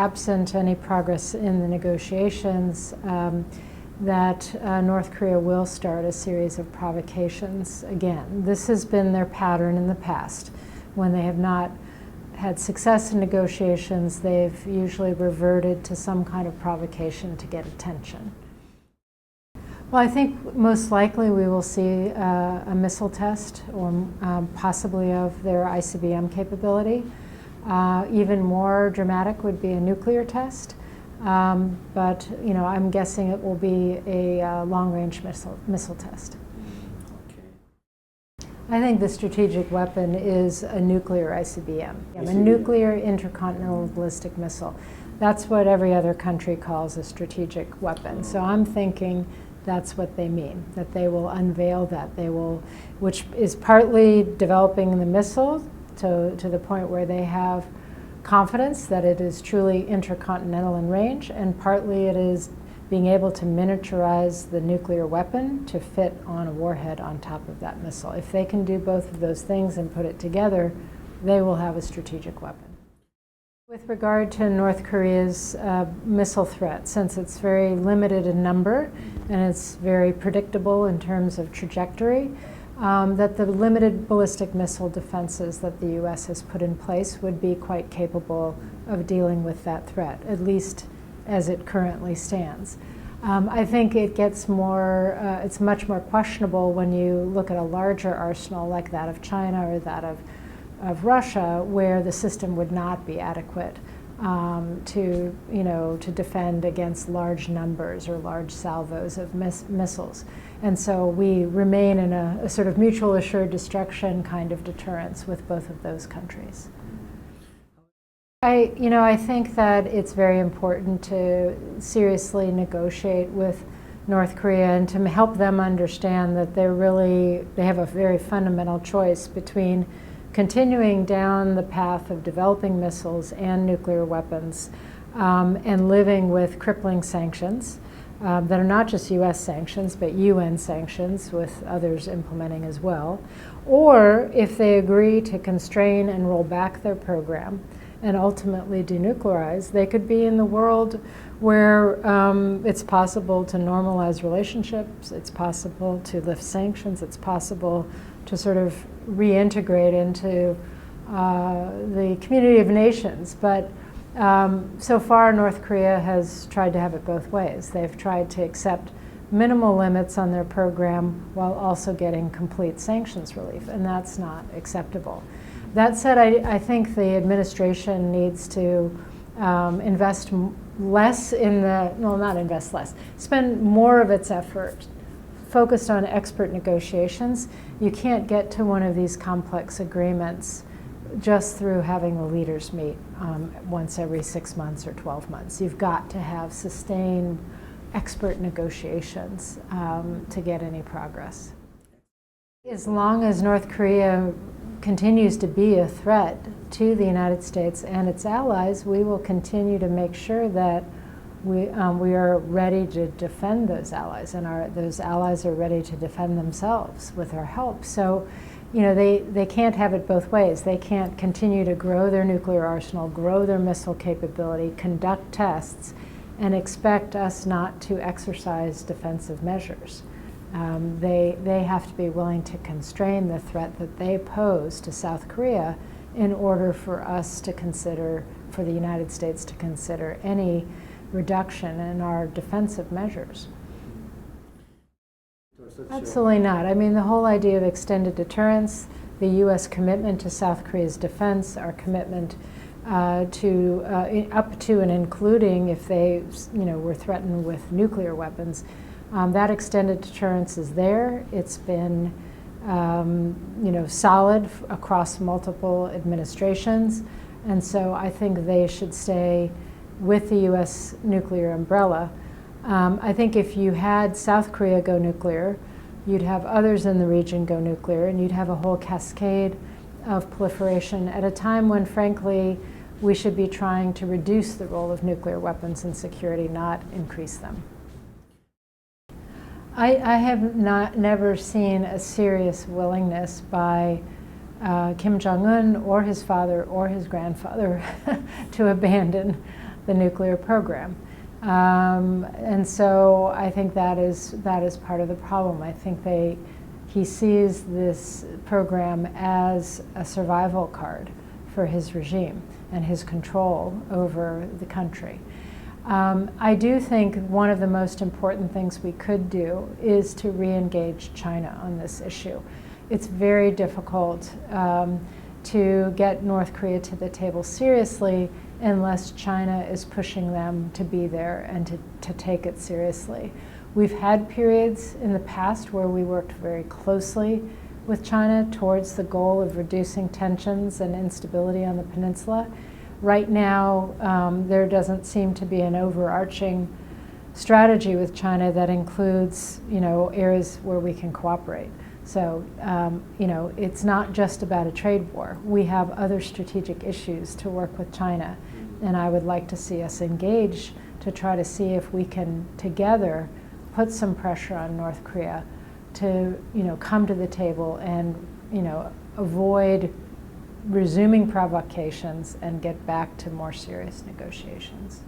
absent any progress in the negotiations, that North Korea will start a series of provocations again. This has been their pattern in the past. When they have not had success in negotiations, they've usually reverted to some kind of provocation to get attention. Well, I think most likely we will see a missile test, or possibly of their ICBM capability. Even more dramatic would be a nuclear test. But I'm guessing it will be a long-range missile test. Okay. I think the strategic weapon is a nuclear ICBM, a nuclear intercontinental ballistic missile. That's what every other country calls a strategic weapon. So I'm thinking that's what they mean, that they will unveil that. Which is partly developing the missile to the point where they have confidence that it is truly intercontinental in range, and partly it is being able to miniaturize the nuclear weapon to fit on a warhead on top of that missile. If they can do both of those things and put it together, they will have a strategic weapon. With regard to North Korea's missile threat, since it's very limited in number and it's very predictable in terms of trajectory, that the limited ballistic missile defenses that the U.S. has put in place would be quite capable of dealing with that threat, at least as it currently stands. I think it gets more, it's much more questionable when you look at a larger arsenal like that of China or that of Russia, where the system would not be adequate to defend against large numbers or large salvos of missiles. And so we remain in a sort of mutual assured destruction kind of deterrence with both of those countries. I think that it's very important to seriously negotiate with North Korea and to help them understand that they have a very fundamental choice between continuing down the path of developing missiles and nuclear weapons and living with crippling sanctions that are not just U.S. sanctions, but UN sanctions with others implementing as well. Or if they agree to constrain and roll back their program and ultimately denuclearize, they could be in the world where it's possible to normalize relationships, it's possible to lift sanctions, it's possible to sort of reintegrate into the community of nations. But so far, North Korea has tried to have it both ways. They've tried to accept minimal limits on their program while also getting complete sanctions relief, and that's not acceptable. That said, I think the administration needs to invest less in spend more of its effort focused on expert negotiations. You can't get to one of these complex agreements just through having the leaders meet once every 6 months or 12 months. You've got to have sustained expert negotiations to get any progress. As long as North Korea continues to be a threat to the United States and its allies, we will continue to make sure that we are ready to defend those allies, and those allies are ready to defend themselves with our help. So, they can't have it both ways. They can't continue to grow their nuclear arsenal, grow their missile capability, conduct tests, and expect us not to exercise defensive measures. They have to be willing to constrain the threat that they pose to South Korea in order for us to consider, for the United States to consider any reduction in our defensive measures. Absolutely not. I mean, the whole idea of extended deterrence, the U.S. commitment to South Korea's defense, our commitment up to and including if they, were threatened with nuclear weapons, that extended deterrence is there. It's been, solid across multiple administrations, and so I think they should stay with the U.S. nuclear umbrella. I think if you had South Korea go nuclear, you'd have others in the region go nuclear, and you'd have a whole cascade of proliferation at a time when, frankly, we should be trying to reduce the role of nuclear weapons in security, not increase them. I have never seen a serious willingness by Kim Jong-un or his father or his grandfather to abandon the nuclear program. And so I think that is part of the problem. I think he sees this program as a survival card for his regime and his control over the country. I do think one of the most important things we could do is to re-engage China on this issue. It's very difficult to get North Korea to the table seriously unless China is pushing them to be there and to take it seriously. We've had periods in the past where we worked very closely with China towards the goal of reducing tensions and instability on the peninsula. Right now, there doesn't seem to be an overarching strategy with China that includes, areas where we can cooperate. So, it's not just about a trade war. We have other strategic issues to work with China, and I would like to see us engage to try to see if we can together put some pressure on North Korea to, come to the table and, avoid resuming provocations and get back to more serious negotiations.